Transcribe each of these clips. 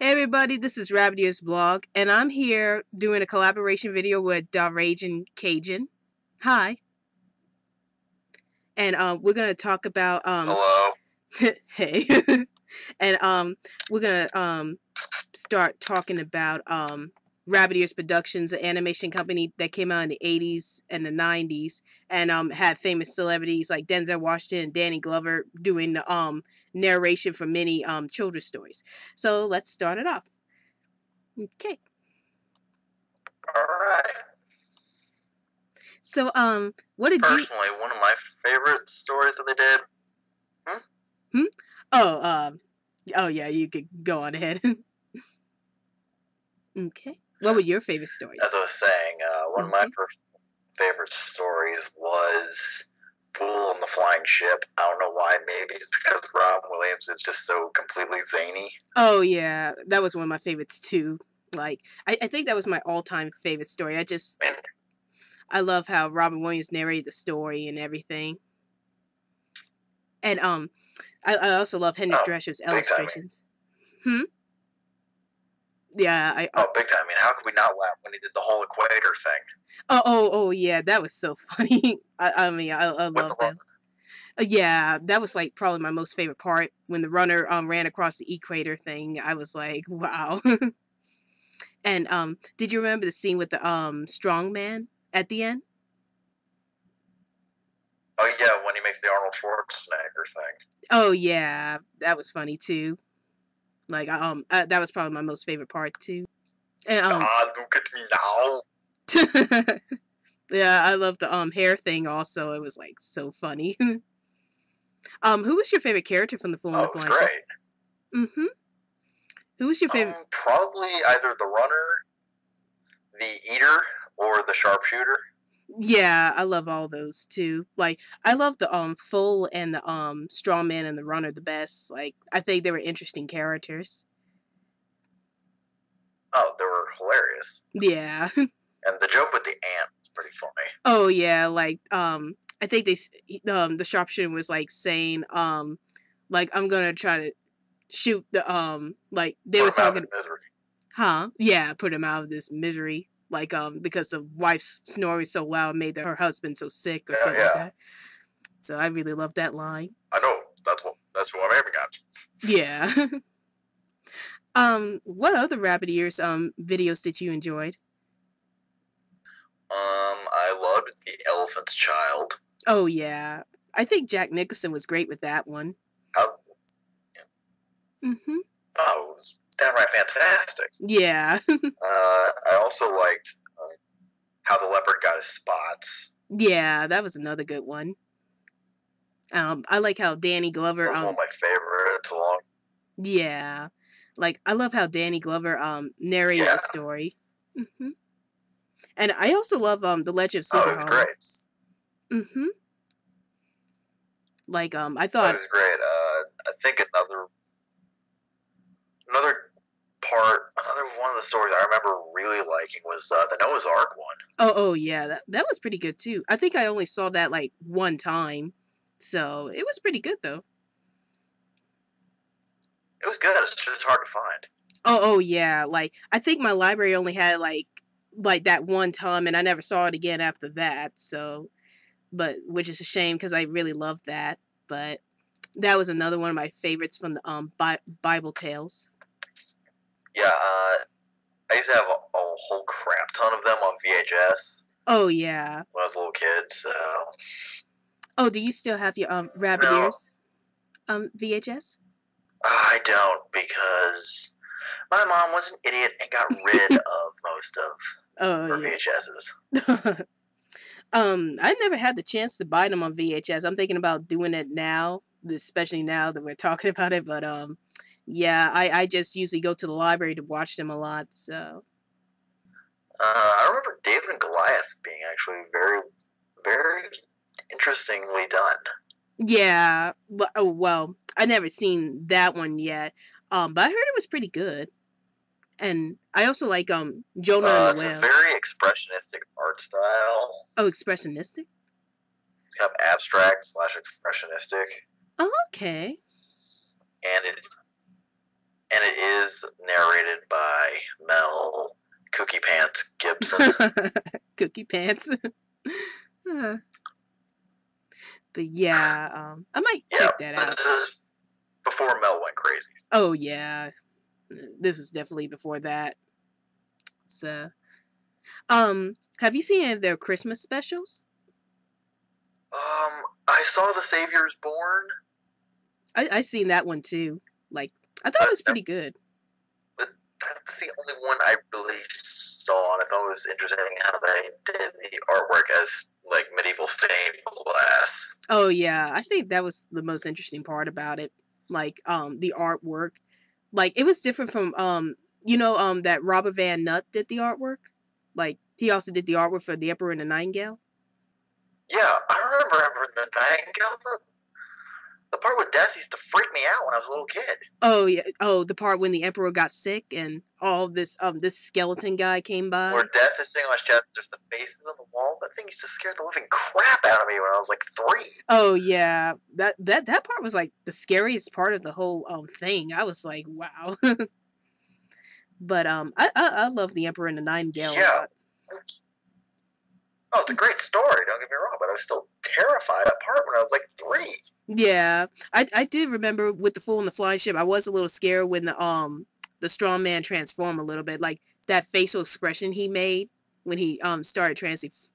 Hey everybody, this is Rabbit's blog, and I'm here doing a collaboration video with daRaginCajun. Hi. And we're gonna talk about Hello. hey. And we're gonna start talking about Rabbit Ears Productions, an animation company that came out in the 80s and the 90s, and had famous celebrities like Denzel Washington and Danny Glover doing the narration for many children's stories. So let's start it off. Okay. All right. So what did Personally, one of my favorite stories that they did. Oh yeah, you could go on ahead. Okay. What were your favorite stories? As I was saying, one of my first favorite stories was Fool on the Flying Ship. I don't know why. Maybe it's because Rob Williams is just so completely zany. Oh yeah, that was one of my favorites too. Like I think that was my all-time favorite story. I love how Robin Williams narrated the story and everything. And I also love Hendrik Drescher's illustrations. Yeah, big time. I mean, how could we not laugh when he did the whole equator thing? Oh yeah, that was so funny. I love that. Yeah, that was like probably my most favorite part when the runner ran across the equator thing. I was like, wow. And did you remember the scene with the strong man at the end? Oh yeah, when he makes the Arnold Schwarzenegger thing. Oh yeah, that was funny too. Like that was probably my most favorite part too. And look at me now. Yeah, I love the hair thing also. It was like so funny. Who was your favorite character from the Fool on the Flying Ship? Great. Who was your favorite? Probably either the runner, the eater, or the sharpshooter. Yeah, I love all those too. Like I love the Fool and the strong man and the runner the best. Like I think they were interesting characters. Oh, they were hilarious. Yeah. And the joke with the ant was pretty funny. Oh yeah, like I think the sharpshooter was like saying like I'm gonna try to shoot the like they were talking misery. Yeah, put him out of this misery. Like because the wife's snoring so loud made her husband so sick or something like that. So I really love that line. I know, that's what I'm aiming at. Yeah. What other Rabbit Ears videos did you enjoy? I loved The Elephant's Child. Oh yeah. I think Jack Nicholson was great with that one. Oh, it was downright fantastic. Yeah. I also liked how the leopard got his spots. Yeah, that was another good one. I like how Danny Glover. That was one of my favorites. Yeah, like I love how Danny Glover narrated the story. And I also love the Legend of Sleepy Hollow. Oh, it was great. Like I thought it was great. I think another one of the stories I remember really liking was the Noah's Ark one. Oh yeah, that was pretty good too. I think I only saw that like one time, so it was pretty good though. It was good. It's just hard to find. Oh yeah, like I think my library only had like that one time, and I never saw it again after that. So, but which is a shame because I really loved that. But that was another one of my favorites from the Bible tales. Yeah, I used to have a whole crap ton of them on VHS. Oh yeah. When I was a little kid, so. Oh, do you still have your Rabbit Ears VHS? I don't, because my mom was an idiot and got rid of most of her VHSs. I never had the chance to buy them on VHS. I'm thinking about doing it now, especially now that we're talking about it. But yeah, I just usually go to the library to watch them a lot. So I remember David and Goliath being actually very, very interestingly done. Yeah. Well, I never seen that one yet. But I heard it was pretty good. And I also like Jonah and the It's Whale. a very expressionistic art style. Oh, expressionistic? It's kind of abstract / expressionistic. Oh, okay. And it is narrated by Mel Cookie Pants Gibson. Cookie Pants. But yeah, I might check that out. This is before Mel went crazy. Oh yeah, this was definitely before that. So, have you seen any of their Christmas specials? I saw The Savior's Born. I seen that one too. Like, I thought it was pretty good. But that's the only one I really saw, and I thought it was interesting how they did the artwork as like medieval stained glass. Oh yeah, I think that was the most interesting part about it. Like, the artwork, like it was different from that Robert Van Nutt did the artwork. Like, he also did the artwork for The Emperor and the Nightingale. Yeah, I remember the Nightingale. The part with death used to freak me out when I was a little kid. Oh yeah. Oh, the part when the Emperor got sick and all this skeleton guy came by. Where death is sitting on his chest, there's the faces on the wall. That thing used to scare the living crap out of me when I was like 3. Oh yeah, that part was like the scariest part of the whole thing. I was like, wow. But I love The Emperor and the Nightingale. Yeah. Oh, it's a great story. Don't get me wrong, but I was still terrified that part when I was like 3. Yeah, I did remember with the Fool and the Flying Ship. I was a little scared when the strong man transformed a little bit, like that facial expression he made when he started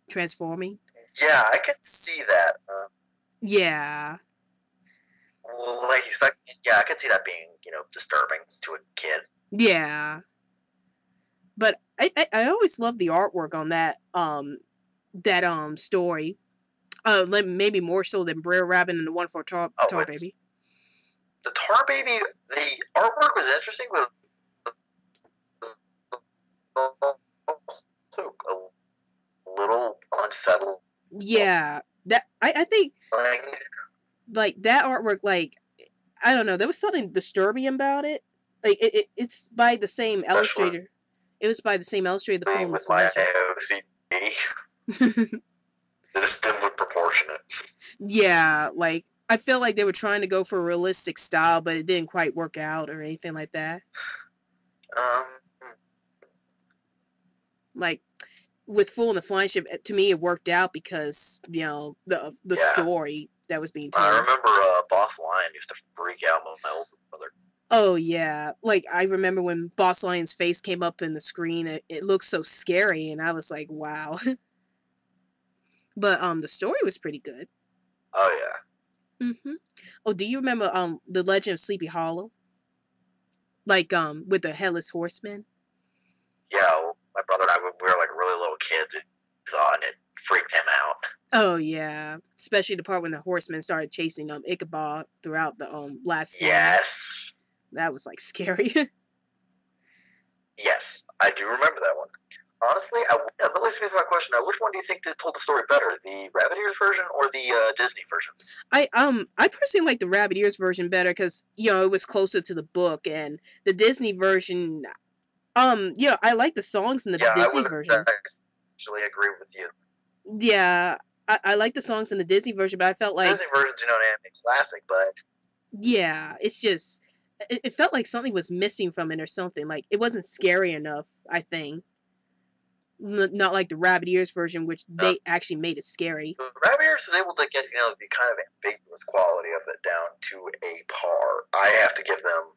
transforming. Yeah, I could see that. Yeah. Like he's like, yeah, I could see that being disturbing to a kid. Yeah. But I always loved the artwork on that story. Maybe more so than Brer Rabbit and the One for Tar Baby. The Tar Baby, the artwork was interesting, but also a little unsettling. Yeah, that I think like that artwork, like I don't know, there was something disturbing about it. Like it's by the same illustrator. It was by the same illustrator. The Fool with my OCD. It just didn't look proportionate. Yeah, like I feel like they were trying to go for a realistic style, but it didn't quite work out or anything like that. Like with Fool and the Flying Ship, to me it worked out because the story that was being told. I remember Boss Lion used to freak out my older brother. Oh yeah, like I remember when Boss Lion's face came up in the screen, it looked so scary, and I was like, wow. But the story was pretty good. Oh yeah. Oh, do you remember the Legend of Sleepy Hollow? Like with the Headless Horseman? Yeah, well, my brother and I, we were like really little kids and saw it, and it freaked him out. Oh yeah, especially the part when the horseman started chasing Ichabod throughout the last scene. Yes. That was like scary. Yes, I do remember that one. Honestly, that leads me to my question now. Which one do you think told the story better, the Rabbit Ears version or the Disney version? I personally like the Rabbit Ears version better because it was closer to the book, and the Disney version, I like the songs in the Disney version. I actually agree with you. Yeah, I like the songs in the Disney version, but I felt like Disney version's an anime classic, but yeah, it's just it felt like something was missing from it or something. Like it wasn't scary enough, I think. Not like the Rabbit Ears version, which they actually made it scary. The Rabbit Ears was able to get the kind of ambiguous quality of it down to a par. I have to give them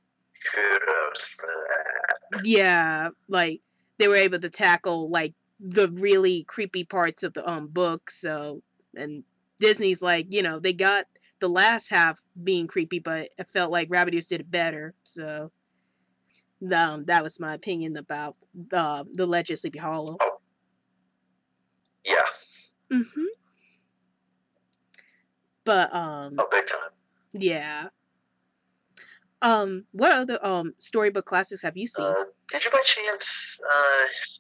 kudos for that. Yeah, like they were able to tackle like the really creepy parts of the book. So, and Disney's like they got the last half being creepy, but it felt like Rabbit Ears did it better. So. That was my opinion about the Legend of Sleepy Hollow. Oh. Yeah. But big time. Yeah. What other storybook classics have you seen? Did you by chance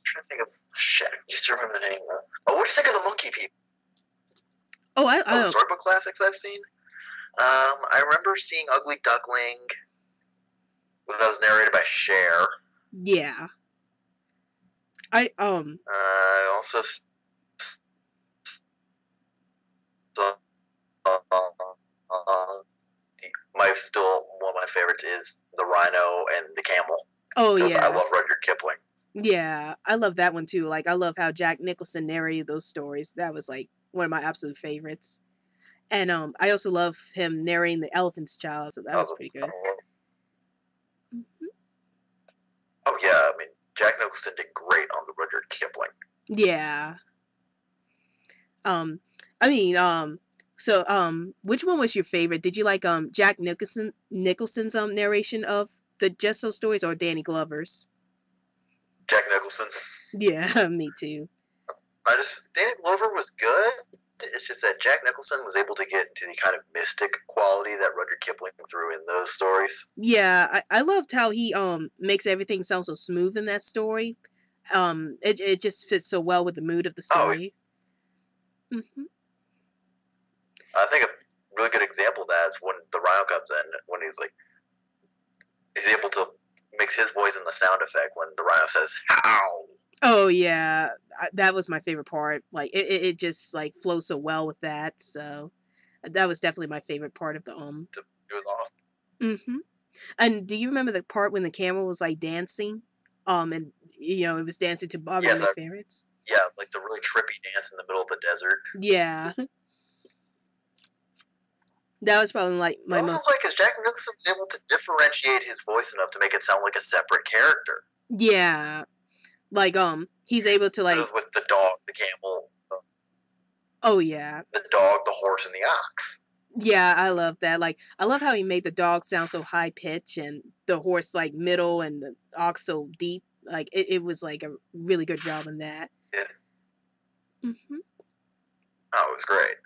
trying to think of Shit, I used to remember the name. Oh, what do you think of the Monkey People? Oh, The storybook classics I've seen. I remember seeing Ugly Duckling. That was narrated by Cher. Yeah. I also one of my favorites is The Rhino and the Camel. Oh yeah. I love Rudyard Kipling. Yeah, I love that one too. Like I love how Jack Nicholson narrated those stories. That was like one of my absolute favorites. And I also love him narrating The Elephant's Child, so that was pretty good. Mm-hmm. Oh yeah, I mean Jack Nicholson did great on the Rudyard Kipling. Yeah. So which one was your favorite? Did you like Jack Nicholson's narration of the Gesso stories or Danny Glover's? Jack Nicholson. Yeah, me too. Danny Glover was good. It's just that Jack Nicholson was able to get into the kind of mystic quality that Rudyard Kipling threw in those stories. Yeah, I loved how he makes everything sound so smooth in that story. It just fits so well with the mood of the story. Oh. Mm-hmm. I think a really good example of that is when the Rhino comes in, when he's able to mix his voice in the sound effect when the Rhino says "How." Oh yeah, that was my favorite part. Like it just like flows so well with that. So that was definitely my favorite part of the It was awesome. Mm-hmm. And do you remember the part when the camera was like dancing? And it was dancing to Bobby McFerrin's. Yeah, like the really trippy dance in the middle of the desert. Yeah. That was probably like my most. Also, because Jack Nicholson was able to differentiate his voice enough to make it sound like a separate character. Yeah, like he's able to like. It was with the dog, the camel. Oh yeah. The dog, the horse, and the ox. Yeah, I love that. Like, I love how he made the dog sound so high pitch and the horse like middle and the ox so deep. Like, it was like a really good job in that. Yeah. Mm-hmm. Oh, it was great.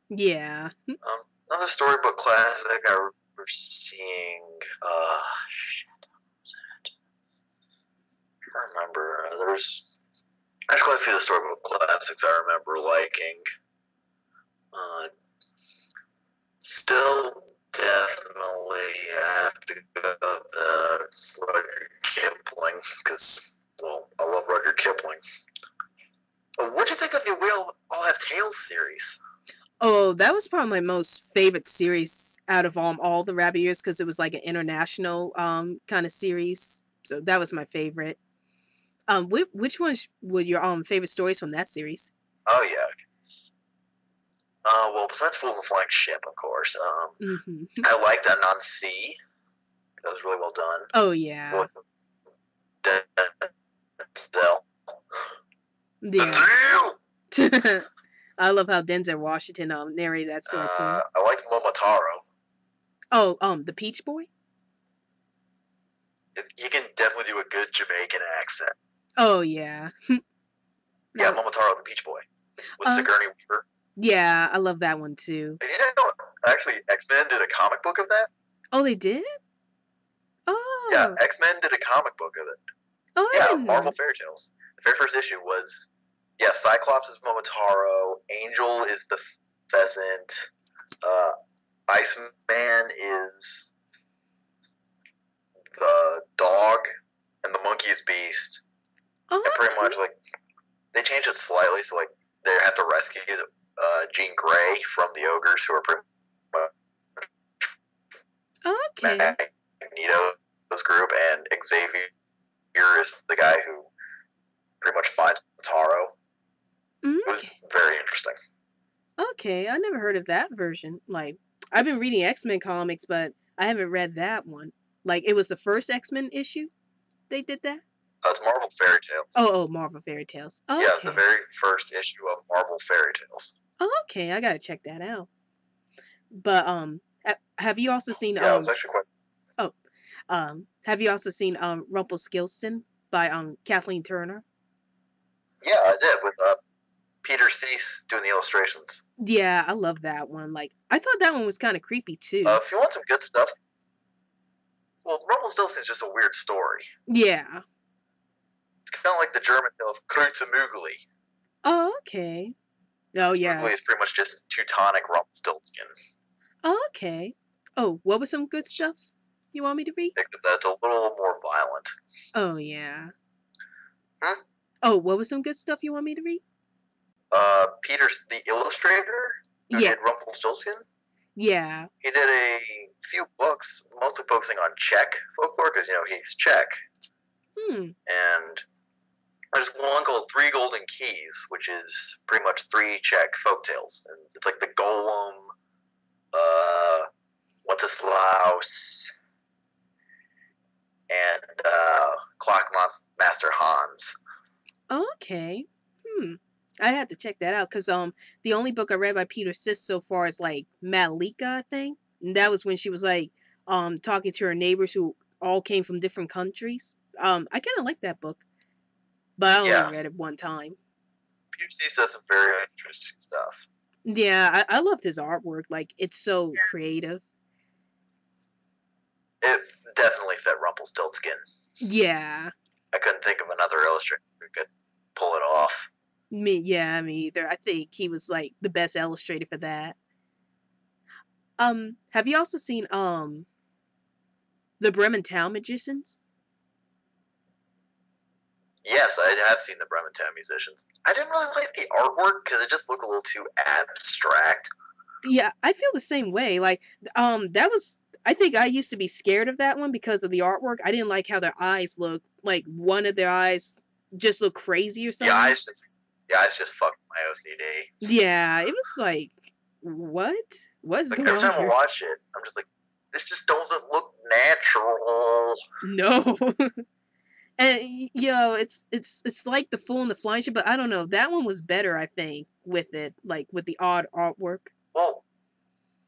Yeah. Another storybook classic I remember seeing. Shit. I remember there's quite a few of the storybook classics I remember liking. Still definitely have to go with Rudyard Kipling because, well, I love Rudyard Kipling. What do you think of the We All Have Tales series? Oh, that was probably my most favorite series out of all the Rabbit Ears because it was like an international kind of series. So that was my favorite. Which ones were your favorite stories from that series? Oh yeah. Well, besides Fool in the Flying Ship, of course. Mm-hmm. I liked Anon Sea. That was really well done. Oh yeah. Yeah. I love how Denzel Washington narrated that story too. I liked Momotaro. Oh, the Peach Boy? He can definitely do a good Jamaican accent. Oh yeah. Yeah, Momotaro the Peach Boy. With Sigourney Weaver. Yeah, I love that one too. You know, actually, X-Men did a comic book of that. Oh, they did? Oh. Yeah, X-Men did a comic book of it. Oh, yeah, Marvel Fairy Tales. The very first issue was, Cyclops is Momotaro, Angel is the pheasant, Iceman is the dog, and the monkey is Beast. Oh, and pretty much, like, they changed it slightly, so, like, they have to rescue Jean Grey from the ogres who are pretty much Magneto's group, and Xavier is the guy who pretty much finds Taro. Mm-hmm. It was very interesting. Okay, I never heard of that version. Like, I've been reading X-Men comics, but I haven't read that one. Like, it was the first X-Men issue they did that? It's Marvel Fairy Tales. Oh, Marvel Fairy Tales. Oh, yeah, okay. The very first issue of Marvel Fairy Tales. Oh, okay, I gotta check that out. But have you also seen? Yeah, it was actually quite. Have you also seen Rumpelstiltskin by Kathleen Turner? Yeah, I did with Peter Cease doing the illustrations. Yeah, I love that one. Like, I thought that one was kind of creepy too. If you want some good stuff, well, Rumpelstiltskin is just a weird story. Yeah. kind of like the German tale of Kreuzemugli. Oh, okay. Oh, yeah. Kreuzemugli is pretty much just Teutonic Rumpelstiltskin. Oh, okay. Oh, what was some good stuff you want me to read? Except that it's a little more violent. Oh, yeah. Hmm? Oh, what was some good stuff you want me to read? Peter, the illustrator, who did Rumpelstiltskin. Yeah. He did a few books, mostly focusing on Czech folklore, because, he's Czech. And there's one called Three Golden Keys, which is pretty much 3 Czech folktales. And it's like the Golem, Wenceslaus, and Clockmaster Hans. Okay. I had to check that out because the only book I read by Peter Sis so far is like Malika, I think. And that was when she was like talking to her neighbors who all came from different countries. I kind of like that book, but I only read it one time. Peter Sis does some very interesting stuff. Yeah, I loved his artwork. Like, it's so creative. It definitely fit Rumpelstiltskin. Yeah. I couldn't think of another illustrator who could pull it off. Me either. I think he was like the best illustrator for that. Have you also seen the Bremen Town Magicians? Yes, I have seen the Bremen Town Musicians. I didn't really like the artwork because it just looked a little too abstract. Yeah, I feel the same way. Like, that was. I think I used to be scared of that one because of the artwork. I didn't like how their eyes looked. Like, one of their eyes just looked crazy or something. Yeah, eyes just fucked my OCD. Yeah, it was like, what? What's going on? Every time I watch it, I'm just like, this just doesn't look natural. No. And it's like The Fool and the Flying Ship, but I don't know. That one was better, I think, with it, like with the odd artwork. Well,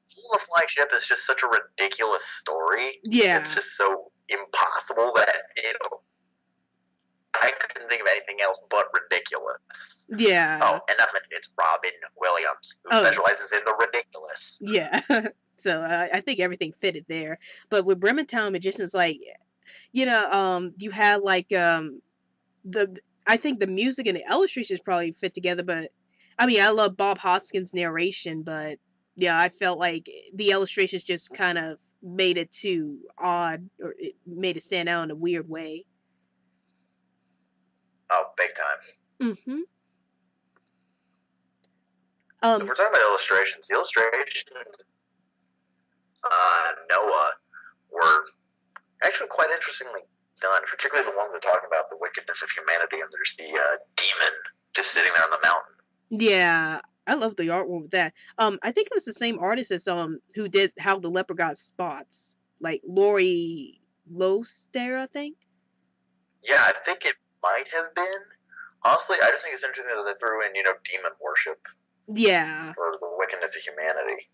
Fool and the Flying Ship is just such a ridiculous story. Yeah, it's just so impossible that I couldn't think of anything else but ridiculous. Yeah. Oh, and not to mention it's Robin Williams, who specializes in the ridiculous. Yeah. So I think everything fitted there. But with Bremen Town Magicians, like, you had like I think the music and the illustrations probably fit together, but I mean, I love Bob Hoskins' narration, but yeah, I felt like the illustrations just kind of made it too odd, or it made it stand out in a weird way. Oh, big time. Mm-hmm. If we're talking about illustrations, the illustrations Noah were actually quite interestingly done, particularly the one we're talking about, the wickedness of humanity, and there's the demon just sitting there on the mountain. Yeah, I love the artwork with that. I think it was the same artist as who did How the Leopard Got Spots, like Laurie Loster, I think. Yeah, I think it might have been. Honestly, I just think it's interesting that they threw in, demon worship. Yeah. For the wickedness of humanity.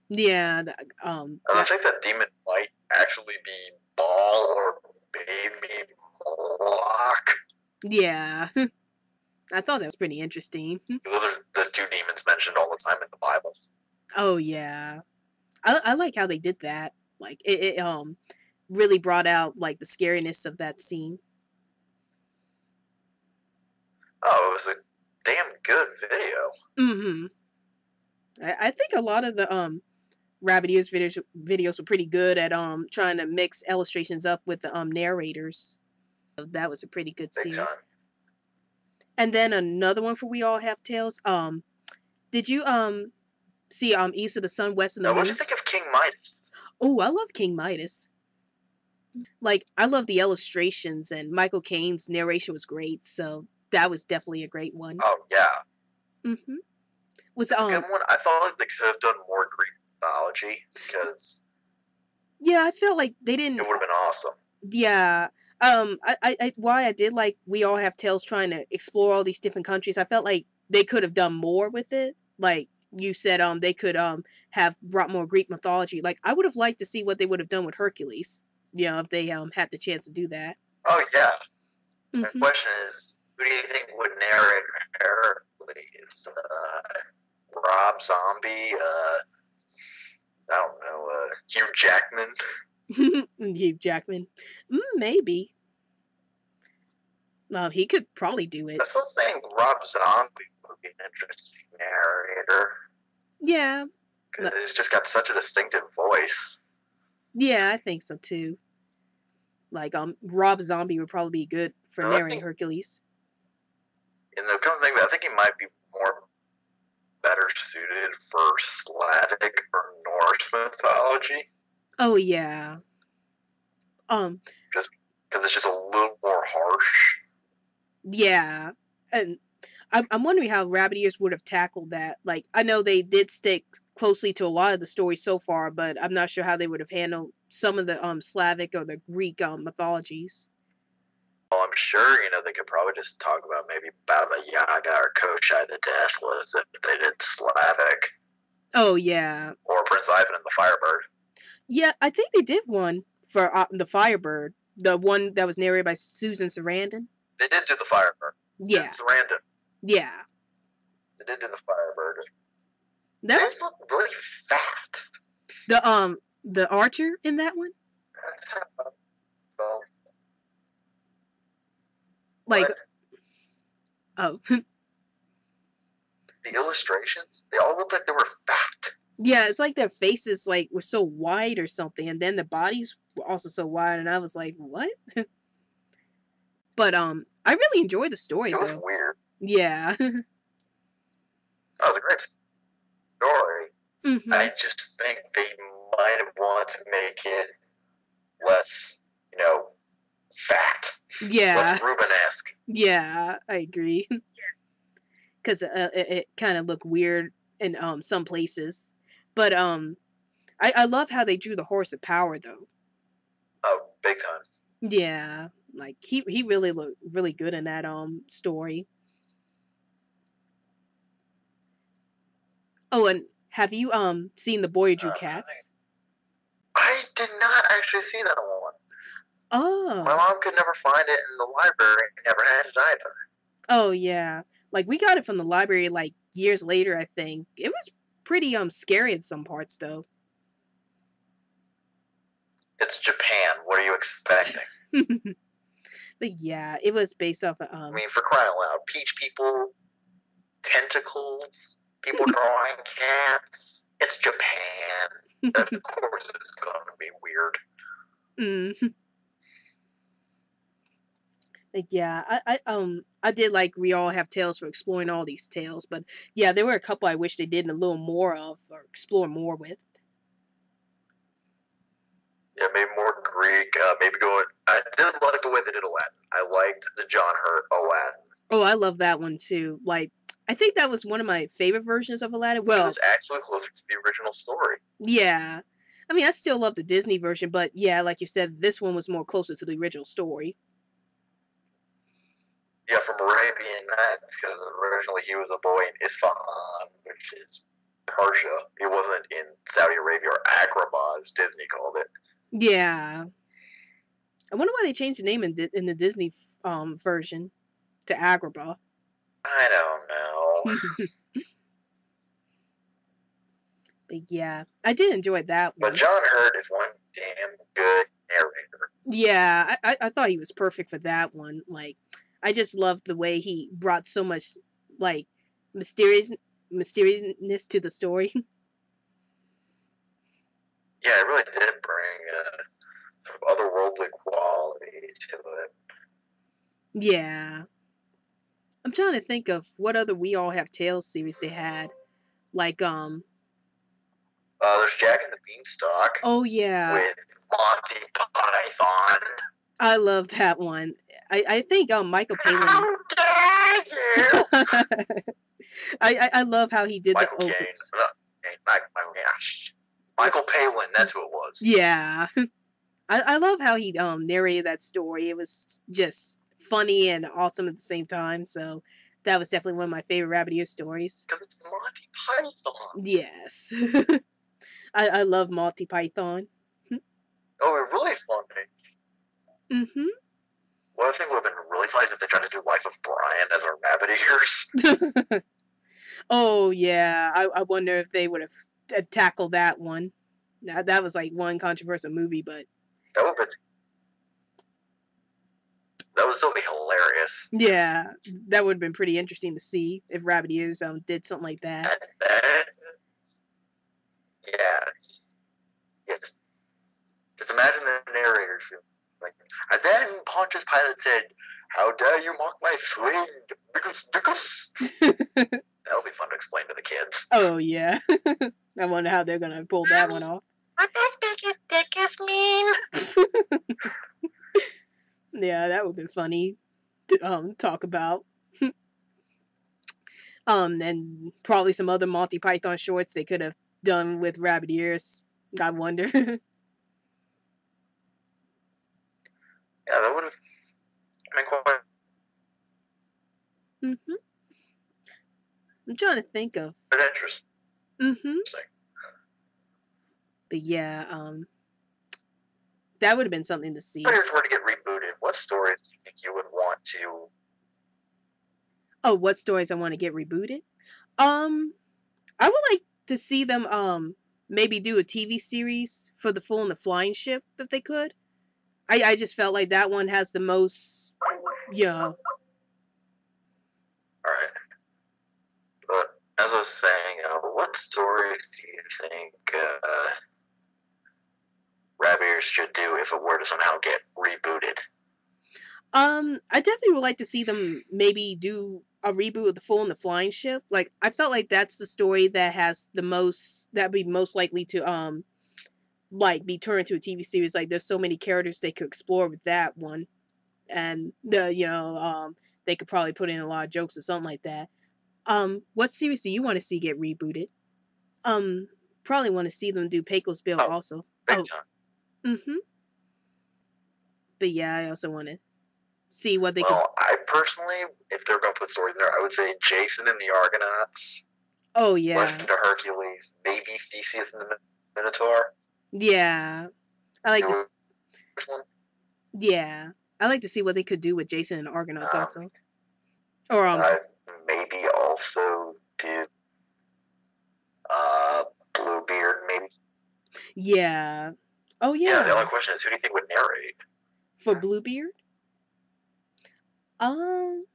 Yeah. And I think that demon might actually be Baal or Baby Moloch. Yeah. I thought that was pretty interesting. Those are the 2 demons mentioned all the time in the Bible. Oh, yeah. I like how they did that. Like, it really brought out, like, the scariness of that scene. Oh, it was a damn good video. Mm-hmm. I think a lot of the Rabbit Ears videos were pretty good at trying to mix illustrations up with the narrators. So that was a pretty good scene. Big time. And then another one for We All Have Tales. Did you see East of the Sun, West of the Moon? What did you think of King Midas? Oh, I love King Midas. Like, I love the illustrations, and Michael Caine's narration was great, so that was definitely a great one. Oh, yeah. Mm-hmm. Was a good one. I felt like they could have done more Greek mythology, because yeah, I felt like they didn't. It would have been awesome. Yeah. Why I did like We All Have Tales trying to explore all these different countries, I felt like they could have done more with it. Like you said, they could have brought more Greek mythology. Like, I would have liked to see what they would have done with Hercules, if they had the chance to do that. Oh yeah. The question is, who do you think would narrate Hercules? Rob Zombie? I don't know, Hugh Jackman? Hugh Jackman. Maybe. He could probably do it. I still think Rob Zombie would be an interesting narrator. Yeah. Because he's just got such a distinctive voice. Yeah, I think so too. Like, Rob Zombie would probably be good for narrating Hercules. In the come thing, I think he might be more better suited for Slavic or Norse mythology. Oh yeah. Just because it's just a little more harsh. Yeah, and I'm wondering how Rabbit Ears would have tackled that. Like, I know they did stick closely to a lot of the stories so far, but I'm not sure how they would have handled some of the Slavic or the Greek mythologies. Well, I'm sure they could probably just talk about maybe Baba Yaga or Koshai the Deathless if they did Slavic. Oh yeah. Or Prince Ivan and the Firebird. Yeah, I think they did one for the Firebird, the one that was narrated by Susan Sarandon. They did do the Firebird. Yeah. Sarandon. Yeah. They did do the Firebird. That was look really fat. The archer in that one? Like, oh. The illustrations, they all looked like they were fat. Yeah, it's like their faces were so wide or something, and then the bodies were also so wide, and I was like, what? But I really enjoyed the story, though. It was weird. Yeah. That was a great story. Mm-hmm. I just think they might have wanted to make it less, fat. Yeah. Less Rubenesque. Yeah, I agree. Because it kind of looked weird in some places. But I love how they drew the horse of power, though. Oh, big time. Yeah. Like, he really looked really good in that story. Oh, and have you seen The Boy Who Drew Cats? I did not actually see that one. Oh. My mom could never find it in the library. Never had it either. Oh yeah. Like, we got it from the library years later, I think. It was pretty scary in some parts, though. It's Japan. What are you expecting? But yeah, it was based off of I mean, for crying out loud, peach people, tentacles, people drawing cats. It's Japan. Of course it's going to be weird. Like, yeah, I did like We All Have Tales for exploring all these tales, but yeah, there were a couple I wish they did a little more of or explore more with. Yeah, maybe more Greek. Maybe going. I did like the way they did Aladdin. I liked the John Hurt Aladdin. Oh, I love that one too. Like, I think that was one of my favorite versions of Aladdin. Well, it's actually closer to the original story. Yeah, I mean, I still love the Disney version, but yeah, like you said, this one was more closer to the original story. Yeah, from Arabian Nights, because originally he was a boy in Isfahan, which is Persia. He wasn't in Saudi Arabia or Agrabah, as Disney called it. Yeah. I wonder why they changed the name in the Disney version to Agrabah. I don't know. But yeah, I did enjoy that one. But John Hurt is one damn good narrator. Yeah, I thought he was perfect for that one. Like, I just loved the way he brought so much, like, mysteriousness to the story. Yeah, it really did bring otherworldly quality to it. Yeah. I'm trying to think of what other We All Have Tales series they had. Like, there's Jack and the Beanstalk. Oh, yeah. With Monty Python. I love that one. I think Michael Palin. How dare you! I love how he did Michael the Caine. Michael Palin, that's who it was. Yeah. I love how he narrated that story. It was just funny and awesome at the same time. So that was definitely one of my favorite Rabbit Ear stories. Because it's Monty Python. Yes. I love Monty Python. Oh, it's really funny. Mm-hmm. What I think would have been really funny is if they tried to do Life of Brian as our Rabbit Ears. Oh, yeah. I wonder if they would have tackled that one. That was like one controversial movie, but... That would have been... That would still be hilarious. Yeah, that would have been pretty interesting to see if Rabbit Ears did something like that. And then, just imagine the narrators like, and then Pontius Pilate said, "How dare you mock my swing?" Because. That'll be fun to explain to the kids. Oh yeah, I wonder how they're gonna pull that one off. What does biggest dickest mean? Yeah, that would be funny to talk about. And probably some other Monty Python shorts they could have done with rabbit ears. I wonder. Yeah, that would have been quite. Mhm. I'm trying to think of. Interesting. Mhm. But yeah, that would have been something to see. If you were to get rebooted, what stories do you think you would want to? Oh, what stories I want to get rebooted? I would like to see them maybe do a TV series for The Fool and the Flying Ship if they could. I just felt like that one has the most, yeah. Alright. But as I was saying, what stories do you think Rabbit Ears should do if it were to somehow get rebooted? I definitely would like to see them maybe do a reboot of The Fool and the Flying Ship. Like, I felt like that's the story that has the most, that'd be most likely to, like, be turned into a TV series. Like, there's so many characters they could explore with that one. And, they could probably put in a lot of jokes or something like that. What series do you want to see get rebooted? Probably want to see them do Pecos Bill also. Big time. Mm-hmm. But yeah, I also want to see what they Well, I personally, if they're going to put stories in there, I would say Jason and the Argonauts. Oh, yeah. Legend of Hercules. Maybe Theseus and the Minotaur. Yeah. I like to... Yeah. I like to see what they could do with Jason and the Argonauts also. Or, maybe also do Bluebeard, maybe. Yeah. Oh, yeah. Yeah, the only question is, who do you think would narrate? For Bluebeard? Who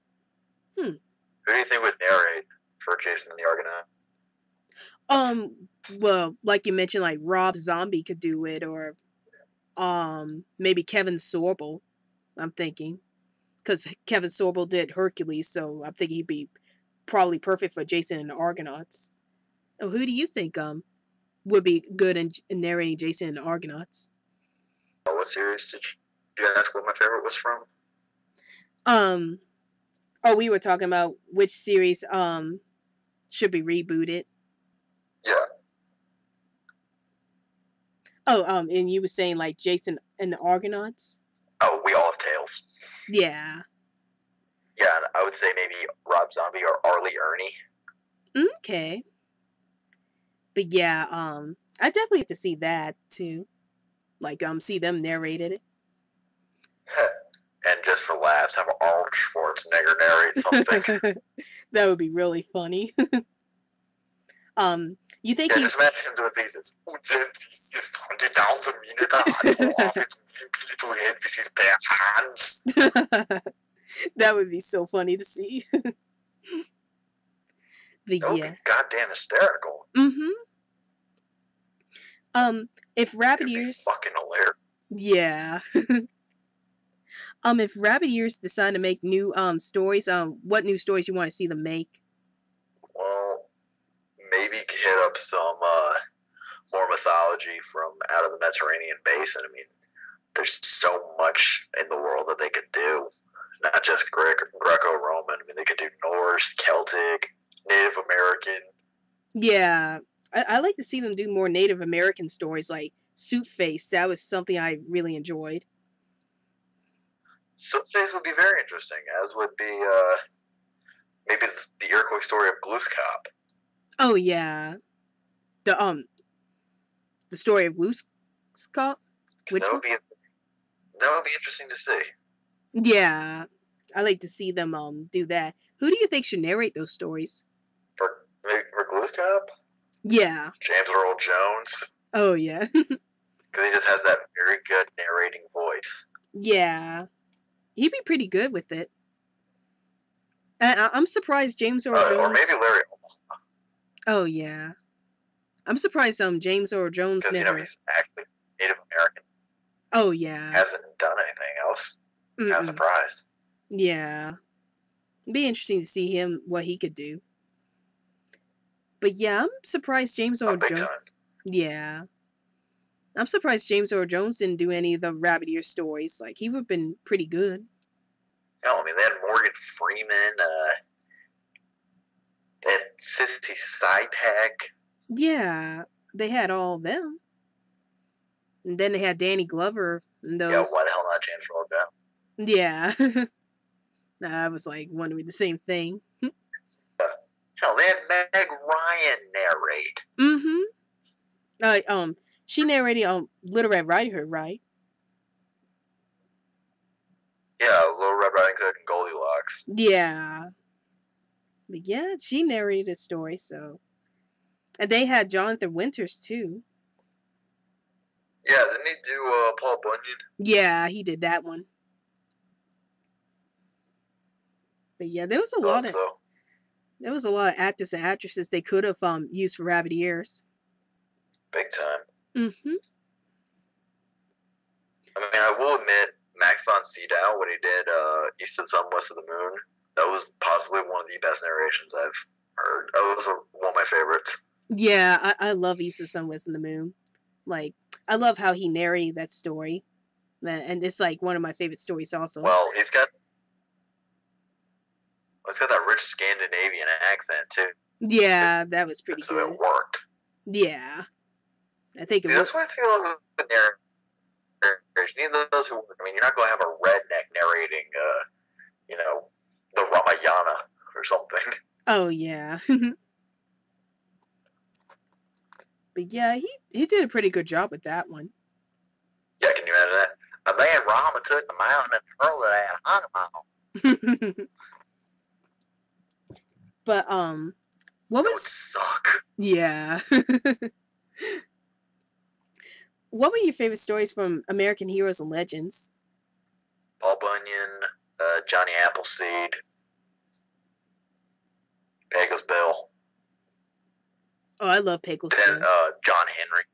do you think would narrate for Jason and the Argonaut? Well, like you mentioned, like Rob Zombie could do it, or maybe Kevin Sorbo, I'm thinking. Because Kevin Sorbo did Hercules, so I'm thinking he'd be probably perfect for Jason and the Argonauts. Oh, who do you think would be good in narrating Jason and the Argonauts? What series did you ask what my favorite was from? We were talking about which series should be rebooted. Yeah. Oh, and you were saying like Jason and the Argonauts? Oh, we all have tails. Yeah. Yeah, I would say maybe Rob Zombie or Arlie Ernie. Okay. But yeah, I definitely have to see that too. Like, see them narrated it. And just for laughs, have Arnold Schwarzenegger narrate something. That would be really funny. You think just imagine him doing things as down to with his bare hands. That would be so funny to see. But that would be goddamn hysterical. If Rabbit Ears, fucking hilarious. Yeah. If Rabbit Ears decide to make new stories, what new stories you want to see them make? Well, maybe hit up some more mythology from out of the Mediterranean basin. I mean, there's so much in the world that they could do. Not just Greco-Roman. I mean, they could do Norse, Celtic, Native American. Yeah, I like to see them do more Native American stories, like Suitface. That was something I really enjoyed. Suitface would be very interesting, as would be maybe the Iroquois story of Glooskap. Oh yeah, the story of Glooskap. Which that would be interesting to see. Yeah, I like to see them do that. Who do you think should narrate those stories? For Glooskap? Yeah. James Earl Jones. Oh yeah. Because he just has that very good narrating voice. Yeah. He'd be pretty good with it. I'm surprised James Earl Jones. Or maybe Larry. Oh yeah, I'm surprised James Earl Jones because never. He's actually Native American. Oh yeah. Hasn't done anything else. I'm surprised. Yeah, it'd be interesting to see him what he could do. But yeah, I'm surprised James Earl Jones. Yeah. I'm surprised James Earl Jones didn't do any of the Rabbit Ear stories. Like, he would have been pretty good. No, I mean, they had Morgan Freeman, they had Sissy Spacek. Yeah, they had all of them. And then they had Danny Glover and those. Yeah, why the hell not James Earl Jones? Yeah. I was like wondering the same thing. Hell, they had Meg Ryan narrate. She narrated Little Red Riding Hood, right? Yeah, Little Red Riding Hood and Goldilocks. Yeah. But yeah, she narrated a story, so. And they had Jonathan Winters, too. Yeah, didn't he do Paul Bunyan? Yeah, he did that one. But yeah, there was a lot of actors and actresses they could have used for Rabbit Ears. Big time. Mm-hmm. I mean, I will admit, Max von Sydow, when he did East of the Sun, West of the Moon, that was possibly one of the best narrations I've heard. That was one of my favorites. Yeah, I love East of the Sun, West of the Moon. Like, I love how he narrated that story. And it's like one of my favorite stories also. Well, he's got that rich Scandinavian accent, too. Yeah, that was pretty good. So it worked. Yeah. I think it worked. That's why I feel like with narrators, you need those who, I mean, you're not going to have a redneck narrating, the Ramayana or something. Oh, yeah. But yeah, he did a pretty good job with that one. Yeah, can you imagine that? A man Rama took the mountain and hurled it at Hanuman. But what was? That would suck. Yeah. What were your favorite stories from American Heroes and Legends? Paul Bunyan, Johnny Appleseed, Pecos Bill. Oh, I love Pecos Bill. And John Henry.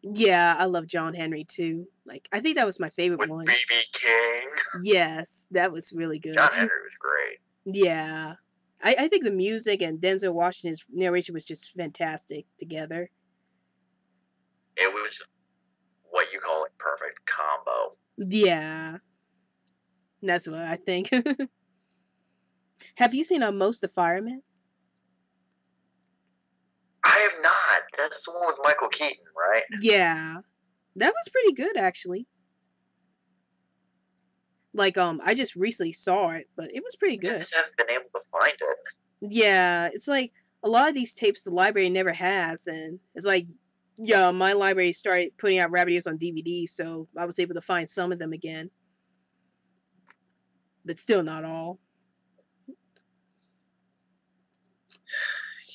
Yeah, I love John Henry too. Like, I think that was my favorite With one. B.B. King. Yes, that was really good. John Henry was great. Yeah. I think the music and Denzel Washington's narration was just fantastic together. It was what you call a perfect combo. Yeah. That's what I think. Have you seen Most the Fireman? I have not. That's the one with Michael Keaton, right? Yeah. That was pretty good, actually. Like, I just recently saw it, but it was pretty good. I just haven't been able to find it. Yeah, it's like a lot of these tapes the library never has, and it's like, yeah, my library started putting out Rabbit Ears on DVD, so I was able to find some of them again. But still not all.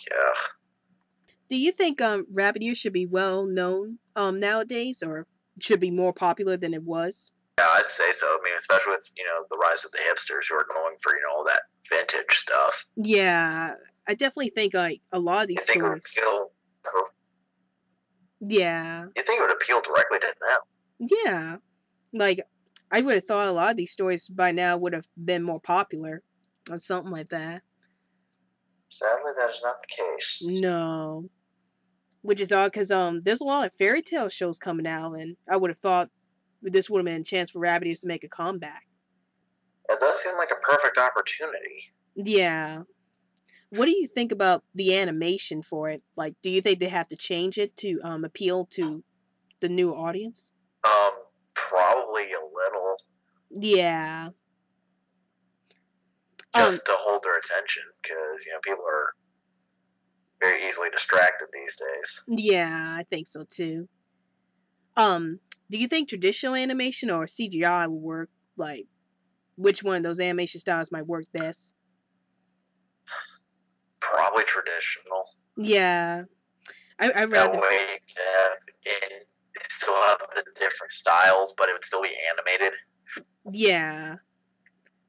Yeah. Do you think Rabbit Ears should be well known nowadays, or should be more popular than it was? Yeah, I'd say so. I mean, especially with, the rise of the hipsters who are going for, all that vintage stuff. Yeah, I definitely think like a lot of these stories. It would appeal. Yeah. You think it would appeal directly to them? Yeah. Like, I would have thought a lot of these stories by now would have been more popular or something like that. Sadly, that is not the case. No. Which is odd because there's a lot of fairy tale shows coming out, and I would have thought this would have been a chance for Rabbit Ears to make a comeback. It does seem like a perfect opportunity. Yeah. What do you think about the animation for it? Like, do you think they have to change it to appeal to the new audience? Probably a little. Yeah. Just to hold their attention, because, people are very easily distracted these days. Yeah, I think so too. Do you think traditional animation or CGI will work? Like, which one of those animation styles might work best? Probably traditional. Yeah. I'd rather... That way it still have the different styles, but it would still be animated. Yeah.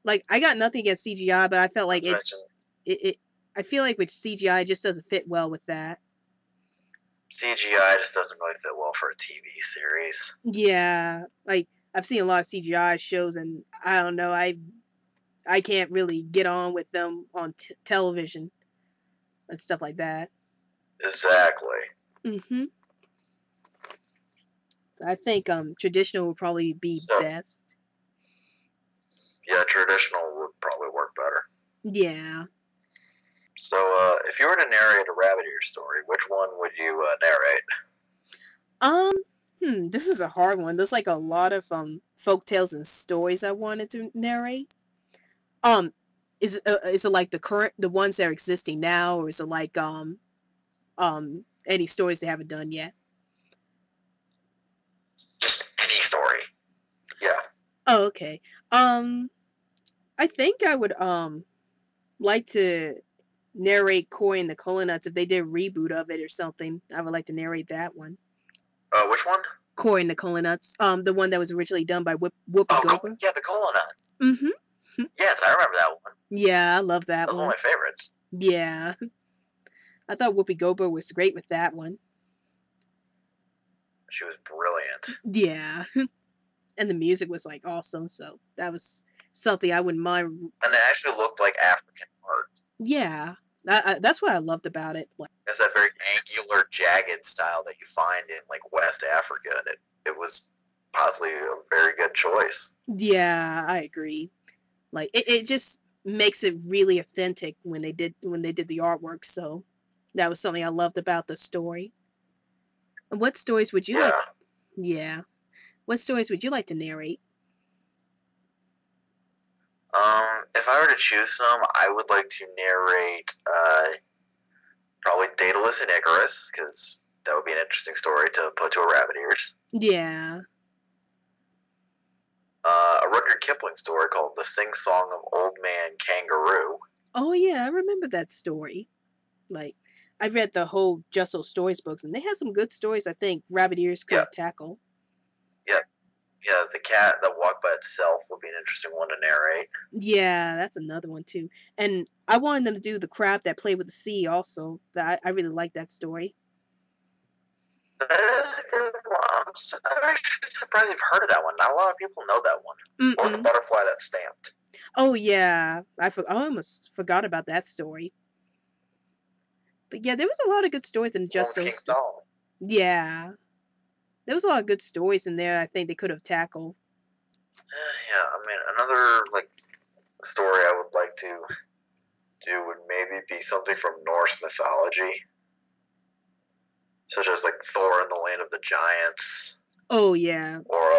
Like, I got nothing against CGI, but I felt like mention, I feel like with CGI, it just doesn't fit well with that. CGI just doesn't really fit well for a TV series. Yeah, like I've seen a lot of CGI shows, and I don't know, I can't really get on with them on television and stuff like that. Exactly. Mm-hmm. So I think traditional would probably be best. Yeah, traditional would probably work better. Yeah. So, if you were to narrate a rabbit ear story, which one would you narrate? This is a hard one. There's like a lot of folk tales and stories I wanted to narrate. Is it like the ones that are existing now, or is it like any stories they haven't done yet? Just any story. Yeah. Oh, okay. I think I would like to narrate Cory and the Coconuts if they did a reboot of it or something. I would like to narrate that one. Which one? Cory and the Coconuts. The one that was originally done by Whoopi Goldberg. Yeah, the Coconuts. Mm-hmm. Yes, I remember that one. Yeah, I love that one. That was one of my favorites. Yeah. I thought Whoopi Goldberg was great with that one. She was brilliant. Yeah. And the music was like awesome, so that was something I wouldn't mind. And it actually looked like African art. Yeah. That's what I loved about it. Like, it's that very angular, jagged style that you find in like West Africa, and it was possibly a very good choice. Yeah, I agree. Like it just makes it really authentic when they did the artwork. So that was something I loved about the story. And what stories would you like? Yeah. What stories would you like to narrate? If I were to choose some, I would like to narrate probably Daedalus and Icarus, because that would be an interesting story to put to a rabbit ears. Yeah. A Rudyard Kipling story called The Sing-Song of Old Man Kangaroo. Oh, yeah, I remember that story. Like, I read the whole Just So Stories books, and they had some good stories I think rabbit ears could tackle. Yeah. Yeah, the cat that walked by itself would be an interesting one to narrate. Yeah, that's another one, too. And I wanted them to do the crab that played with the sea also. I really like that story. That is a good one. I'm actually surprised you've heard of that one. Not a lot of people know that one. Mm-mm. Or the butterfly that stamped. Oh, yeah. I almost forgot about that story. But yeah, there was a lot of good stories in Just So King Solomon. Yeah. There was a lot of good stories in there I think they could have tackled. Yeah, I mean, another, like, story I would like to do would maybe be something from Norse mythology. Such as, like, Thor and the Land of the Giants. Oh, yeah. Or,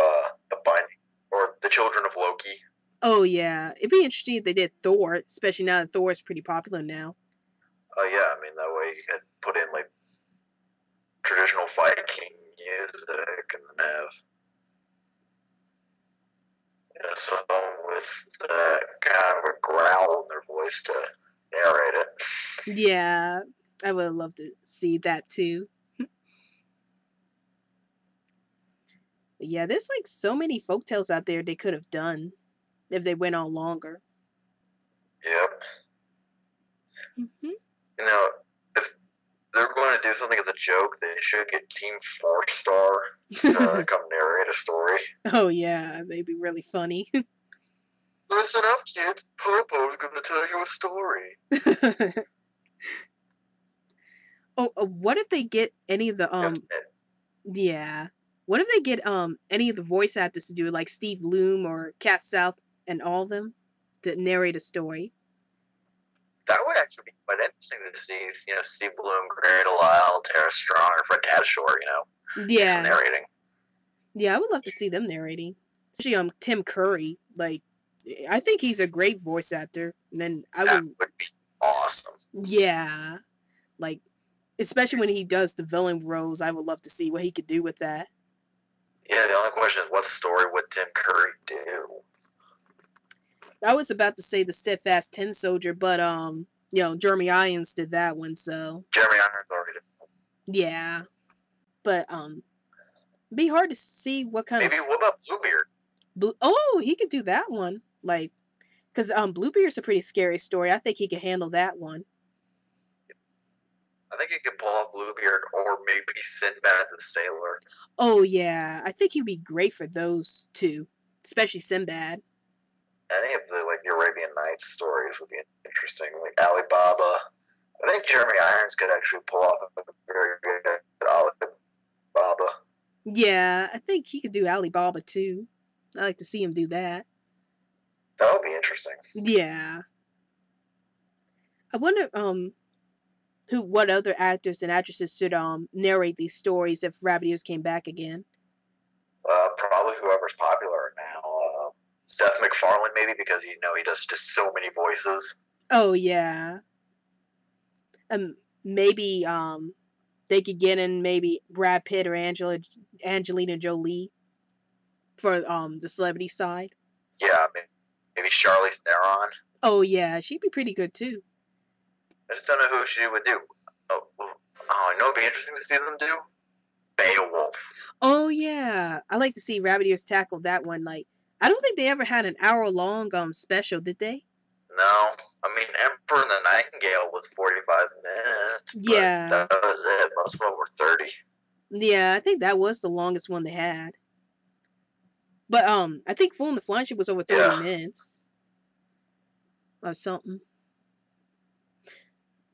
The Binding, or The Children of Loki. Oh, yeah. It'd be interesting if they did Thor, especially now that Thor is pretty popular now. Oh, yeah, I mean, that way you could put in, like, traditional Viking music and then have someone with kind of a growl in their voice to narrate it. Yeah, I would love to see that too. But yeah, there's like so many folktales out there they could have done if they went on longer. Yep. Mm-hmm. You know, if they're going to do something as a joke, they should get Team 4-Star to come narrate a story. Oh yeah, they'd be really funny. Listen up, kids. Popo's going to tell you a story. What if they get any of the Yeah. What if they get any of the voice actors to do it, like Steve Bloom or Cat South and all of them to narrate a story? That would actually be quite interesting to see, Steve Bloom, Gary Delisle, Tara Strong, or Fred Tatasciore, Yeah. narrating. Yeah, I would love to see them narrating. Especially Tim Curry. Like, I think he's a great voice actor. And then that would be awesome. Yeah. Like, especially when he does the villain roles, I would love to see what he could do with that. Yeah, the only question is, what story would Tim Curry do? I was about to say the Steadfast Tin Soldier, but Jeremy Irons did that one, so Jeremy Irons already did. Yeah. But be hard to see what kind maybe of what about Bluebeard? he could do that one. Like, Because Bluebeard's a pretty scary story. I think he could handle that one. I think he could pull off Bluebeard or maybe Sinbad the Sailor. Oh, yeah. I think he'd be great for those two, especially Sinbad. Any of the Arabian Nights stories would be interesting, like Ali Baba. I think Jeremy Irons could actually pull off a very good Ali Baba. Yeah, I think he could do Ali Baba too. I like to see him do that. That would be interesting. Yeah. I wonder what other actors and actresses should narrate these stories if Rabbit Ears came back again. Probably whoever's popular now. Seth MacFarlane maybe, because he does just so many voices. Oh yeah. Maybe they could get in maybe Brad Pitt or Angelina Jolie for the celebrity side. Yeah, maybe Charlize Theron. Oh yeah, she'd be pretty good too. I just don't know who she would do. Oh, I know it'd be interesting to see them do Beowulf. Oh yeah, I like to see Rabbit Ears tackle that one. Like, I don't think they ever had an hour-long special, did they? No, I mean Emperor and the Nightingale was 45 minutes. Yeah, that was it. Most of them were 30. Yeah, I think that was the longest one they had. But I think Fool and the Flying Ship was over 30 minutes or something.